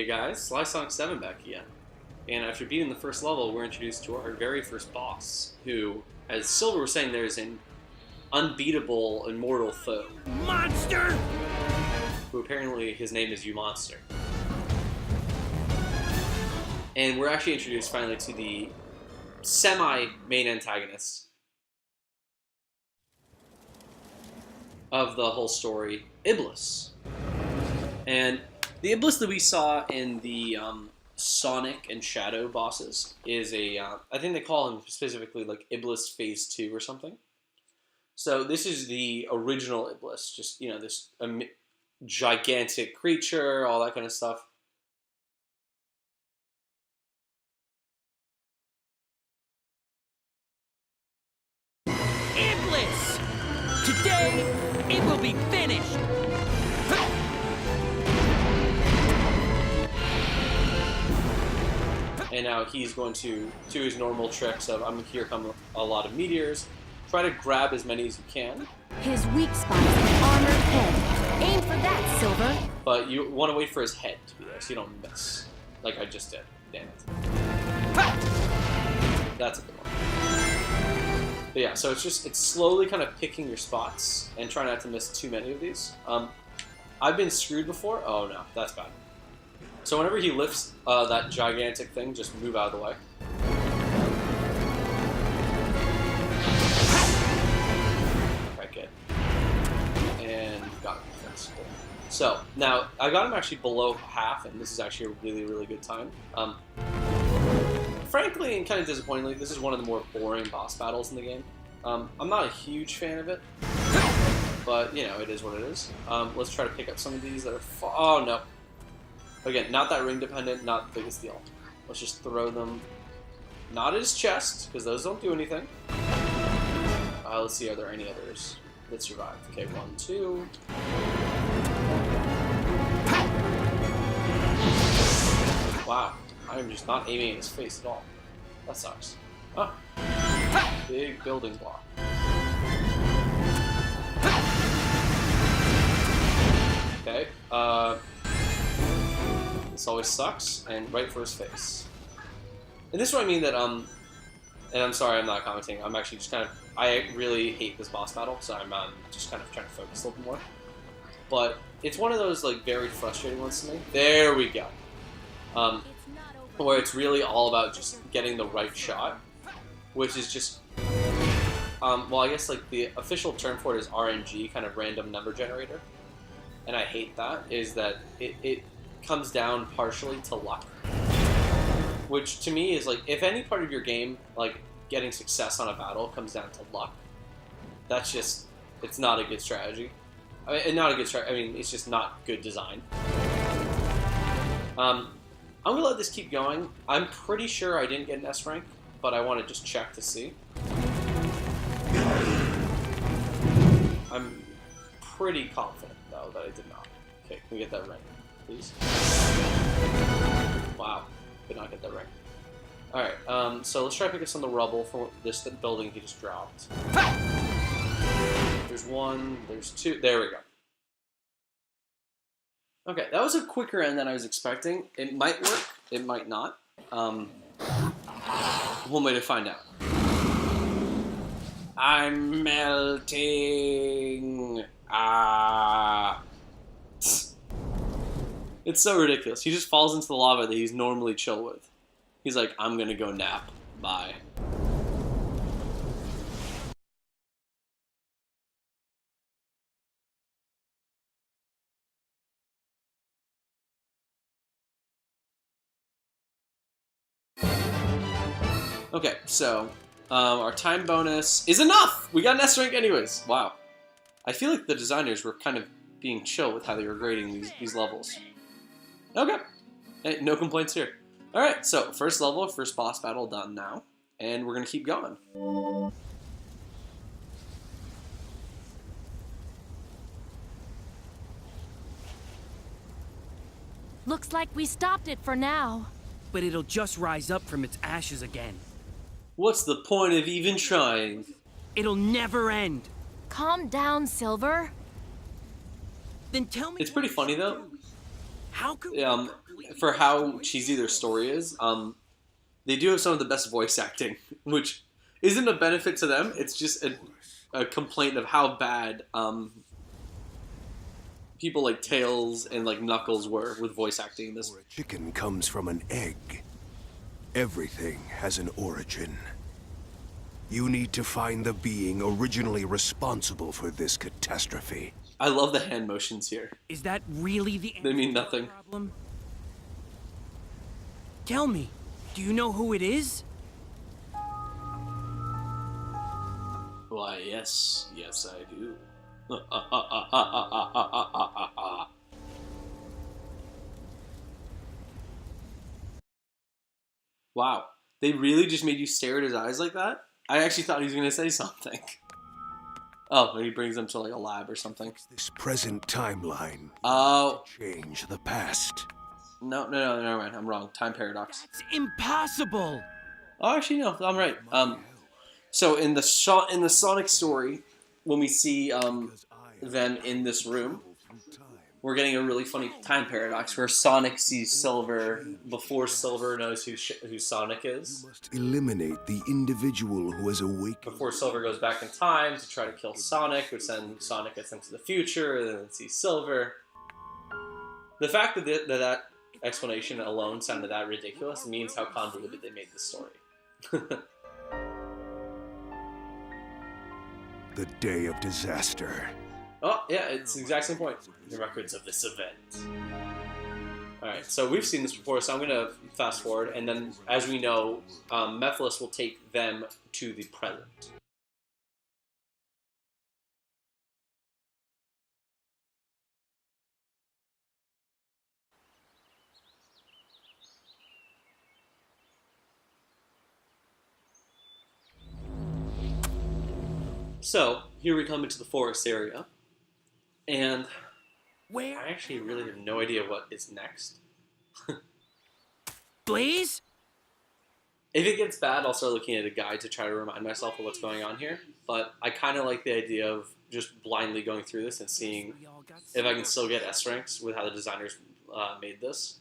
Hey guys, Sonic 7 back again. And after beating the first level, we're introduced to our very first boss, who, as Silver was saying, there is an unbeatable, immortal foe. Monster! Who apparently his name is You Monster. And we're actually introduced finally to the semi-main antagonist of the whole story, Iblis. And the Iblis that we saw in the Sonic and Shadow bosses is I think they call him specifically like Iblis Phase 2 or something. So this is the original Iblis, just, this gigantic creature, all that kind of stuff. Iblis! Today, it will be finished! And now he's going to do his normal tricks of, here come a lot of meteors. Try to grab as many as you can. His weak spot is the armored head. Aim for that, Silver. But you want to wait for his head to be there so you don't miss. Like I just did. Damn it. That's a good one. But yeah, so it's slowly kind of picking your spots and try not to miss too many of these. I've been screwed before. Oh no, that's bad. So whenever he lifts that gigantic thing, just move out of the way. Okay, good. And got him. That's cool. So now I got him actually below half, and this is actually a really, really good time. Frankly, and kind of disappointingly, this is one of the more boring boss battles in the game. I'm not a huge fan of it, but it is what it is. Let's try to pick up some of these that are. Oh no. Again, not that ring dependent, not the biggest deal. Let's just throw them, not at his chest, because those don't do anything. Let's see, are there any others that survive? Okay, 1, 2. Wow, I'm just not aiming at his face at all. That sucks. Oh, big building block. Okay, this always sucks, and right for his face. And this is what I mean that, and I'm sorry I'm not commenting, I'm actually just I really hate this boss battle, so I'm just kind of trying to focus a little bit more. But it's one of those, very frustrating ones to me. There we go. Where it's really all about just getting the right shot, which is just, well, I guess, the official term for it is RNG, kind of random number generator. And I hate that, is that it comes down partially to luck, which to me is if any part of your game, getting success on a battle, comes down to luck, that's just, it's not a good strategy. It's just not good design. I'm gonna let this keep going. I'm pretty sure I didn't get an S rank, but I want to just check to see. I'm pretty confident though that I did not. Okay, can we get that rank, please? Wow, could not get that rank. Alright, so let's try to pick up some of the rubble from this building he just dropped. There's 1, there's 2, there we go. Okay, that was a quicker end than I was expecting. It might work, it might not. One way to find out. I'm melting. It's so ridiculous. He just falls into the lava that he's normally chill with. He's like, I'm gonna go nap. Bye. Okay, so our time bonus is enough! We got an S rank anyways. Wow. I feel like the designers were kind of being chill with how they were grading these levels. Okay. Hey, no complaints here. Alright, so first level, first boss battle done now. And we're going to keep going. Looks like we stopped it for now. But it'll just rise up from its ashes again. What's the point of even trying? It'll never end. Calm down, Silver. Then tell me. It's pretty funny though. How could for how cheesy their story is, they do have some of the best voice acting, which isn't a benefit to them. It's just a complaint of how bad people like Tails and like Knuckles were with voice acting in this. Or a chicken comes from an egg. Everything has an origin. You need to find the being originally responsible for this catastrophe. I love the hand motions here. is that really the They mean nothing. problem? Tell me, do you know who it is? Why, yes, I do. Wow, they really just made you stare at his eyes like that? I actually thought he was going to say something. Oh, and he brings them to like a lab or something. This present timeline Oh, change the past. no, never mind. I'm wrong. Time paradox. It's impossible. Oh, actually, no, I'm right. So in the Sonic story, when we see them in this room, we're getting a really funny time paradox where Sonic sees Silver before Silver knows who Sonic is. You must eliminate the individual who has awakened. Before Silver goes back in time to try to kill Sonic, which then Sonic gets into the future, and then sees Silver. The fact that that explanation alone sounded that ridiculous means how convoluted they made this story. The day of disaster. Oh, yeah, it's the exact same point. The records of this event. Alright, so we've seen this before, so I'm going to fast forward, and then, as we know, Mephiles will take them to the present. So, here we come into the forest area, and Where? I actually really have no idea what is next. Blaze? If it gets bad, I'll start looking at a guide to try to remind myself of what's going on here, but I kind of like the idea of just blindly going through this and seeing if I can still get S ranks with how the designers made this.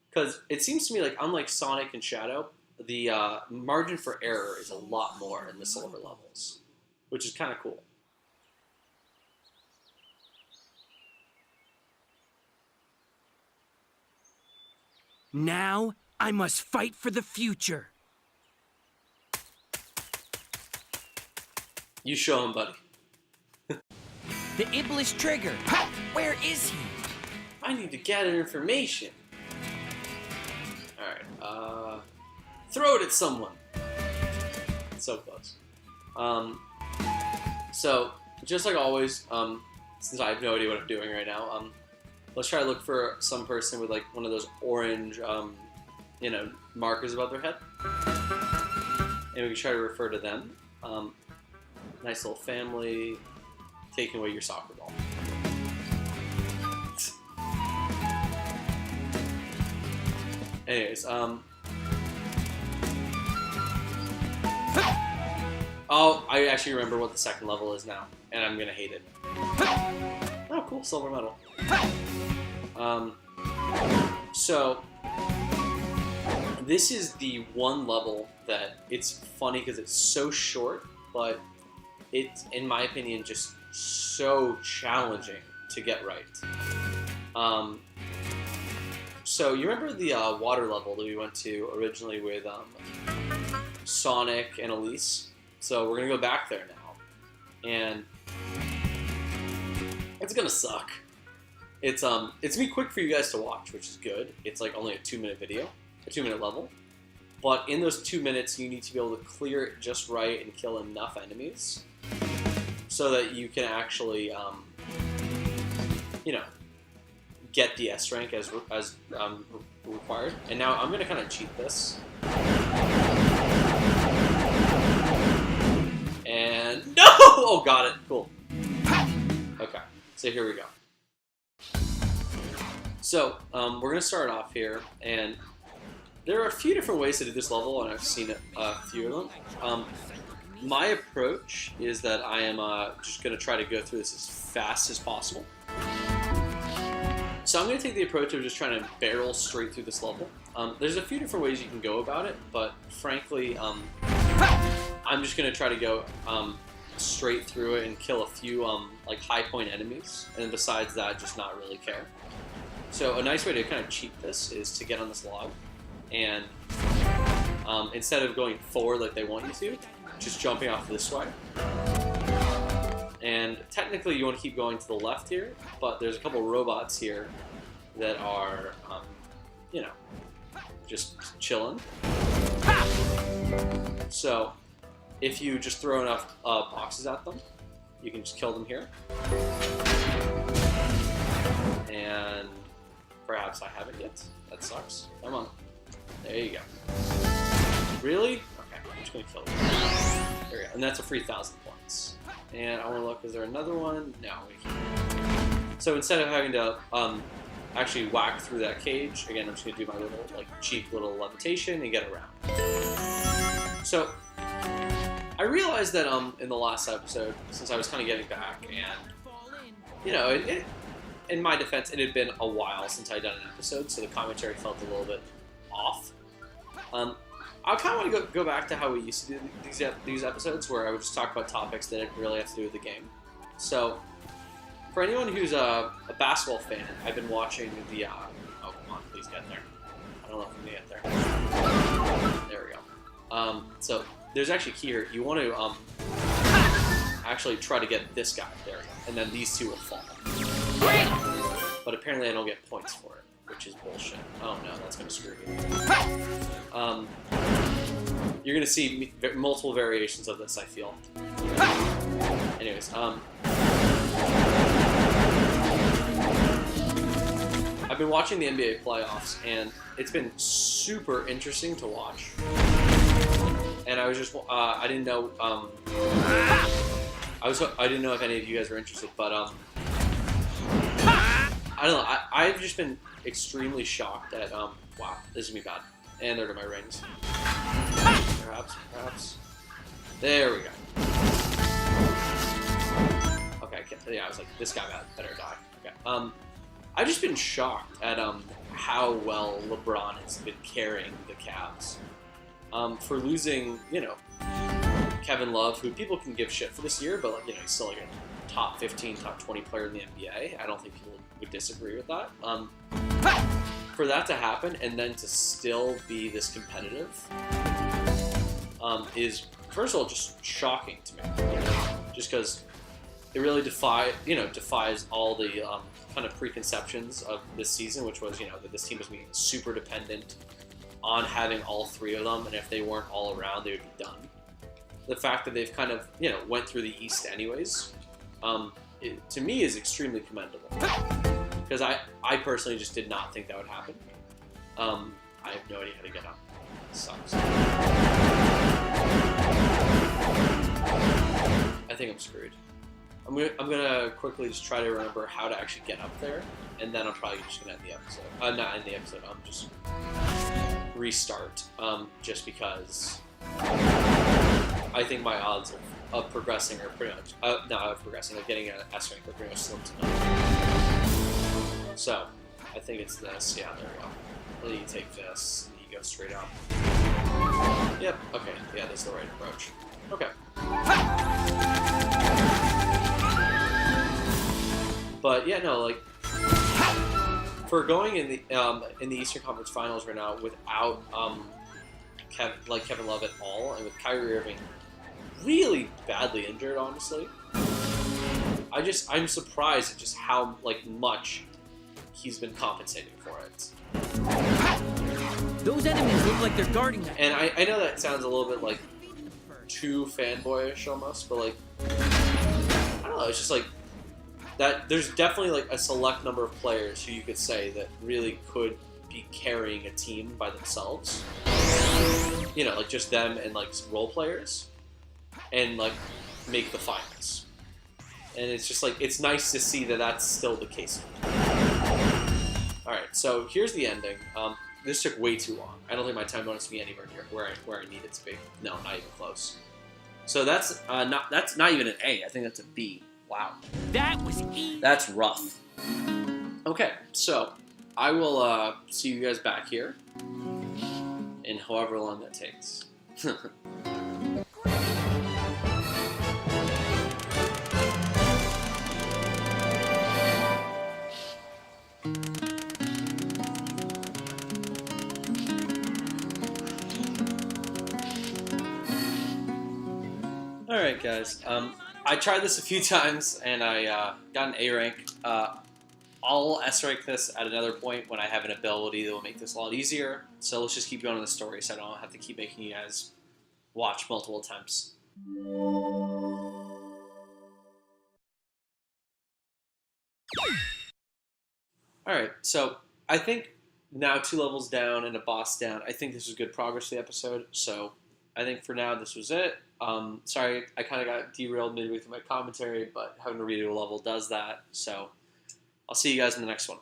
Because it seems to me like, unlike Sonic and Shadow, the margin for error is a lot more in the silver levels, which is kind of cool. Now, I must fight for the future. You show him, buddy. The Iblis Trigger. Ha! Where is he? I need to gather information. Alright, throw it at someone. So close. So, just like always, since I have no idea what I'm doing right now, let's try to look for some person with like one of those orange, markers above their head. And we can try to refer to them. Nice little family, taking away your soccer ball. Anyways, oh, I actually remember what the second level is now, and I'm gonna hate it. Oh, cool, silver medal. So this is the one level that it's funny because it's so short, but it's, in my opinion, just so challenging to get right. So you remember the water level that we went to originally with Sonic and Elise? So we're gonna go back there now, and it's gonna suck. It's gonna be quick for you guys to watch, which is good. It's like only a 2-minute video, a 2-minute level. But in those 2 minutes, you need to be able to clear it just right and kill enough enemies so that you can actually, get the S rank as required. And now I'm gonna kind of cheat this. And no! Oh, got it. Cool. Okay, so here we go. So, we're going to start off here, and there are a few different ways to do this level, and I've seen a few of them. My approach is that I am just going to try to go through this as fast as possible. So I'm going to take the approach of just trying to barrel straight through this level. There's a few different ways you can go about it, but frankly, I'm just going to try to go straight through it and kill a few like high point enemies, and besides that, just not really care. So a nice way to kind of cheat this is to get on this log, and instead of going forward like they want you to, just jumping off this way. And technically you want to keep going to the left here, but there's a couple robots here that are, you know, just chilling. So if you just throw enough boxes at them, you can just kill them here. And perhaps I haven't yet. That sucks. Come on. There you go. Really? Okay, I'm just going to kill you. There we go. And that's a free 1,000 points. And I want to look, is there another one? No, we can't. So instead of having to actually whack through that cage, again, I'm just going to do my little, like, cheap little levitation and get around. So I realized that in the last episode, since I was kind of getting back, and, you know, in my defense, it had been a while since I'd done an episode, so the commentary felt a little bit off. I kind of want to go back to how we used to do these episodes, where I would just talk about topics that didn't really have to do with the game. So, for anyone who's a basketball fan, I've been watching the... oh, come on, please get there. I don't know if I'm going to get there. There we go. So, there's actually a key here. You want to actually try to get this guy. There we go. And then these two will fall. But apparently I don't get points for it, which is bullshit. Oh no, that's going to screw you. You're going to see multiple variations of this, I feel. Anyways, I've been watching the NBA playoffs, and it's been super interesting to watch. And I was just, I didn't know, I didn't know if any of you guys were interested, but, I don't know, I've just been extremely shocked at, wow, this is going to be bad. And there go my rings. Perhaps. There we go. Okay, yeah, I was like, this guy better die. Okay. I've just been shocked at how well LeBron has been carrying the Cavs. For losing, you know, Kevin Love, who people can give shit for this year, but like, you know, he's still like a top 15, top 20 player in the NBA. I don't think people would disagree with that. For that to happen and then to still be this competitive is, first of all, just shocking to me. Just because it really defies all the kind of preconceptions of this season, which was, you know, that this team was being super dependent on having all three of them, and if they weren't all around, they would be done. The fact that they've kind of, you know, went through the East anyways, to me is extremely commendable. Because I personally just did not think that would happen. I have no idea how to get up. It sucks. I think I'm screwed. I'm gonna quickly just try to remember how to actually get up there, and then I'm probably just gonna end the episode. Not end the episode. Just restart. Just because I think my odds of progressing are pretty much of getting an S rank are pretty much slim to none. So I think it's this. Yeah, there we go. Well, you take this, and you go straight up. Yep. Okay. Yeah, that's the right approach. Okay. But yeah, no, like for going in the Eastern Conference Finals right now without Kevin Love at all, and with Kyrie Irving really badly injured, honestly, I'm surprised at just how much he's been compensating for it. Those enemies look like they're guarding that. And I know that sounds a little bit like too fanboyish almost, but like I don't know, it's just like that there's definitely like a select number of players who you could say that really could be carrying a team by themselves. You know, like just them and like role players, and like make the finals. And it's just like, it's nice to see that that's still the case. Alright, so here's the ending. This took way too long. I don't think my time bonus to be anywhere near where I need it to be. No, not even close. So that's not even an A. I think that's a B. Wow. That was easy. That's rough. Okay, so I will see you guys back here in however long that takes. Alright guys, I tried this a few times and I got an A rank. I'll S rank this at another point when I have an ability that will make this a lot easier. So let's just keep going on the story so I don't have to keep making you guys watch multiple attempts. Alright, so I think now 2 levels down and a boss down, I think this was good progress for the episode. So I think for now this was it. Sorry, I kind of got derailed midway through my commentary, but having to redo a level does that. So I'll see you guys in the next one.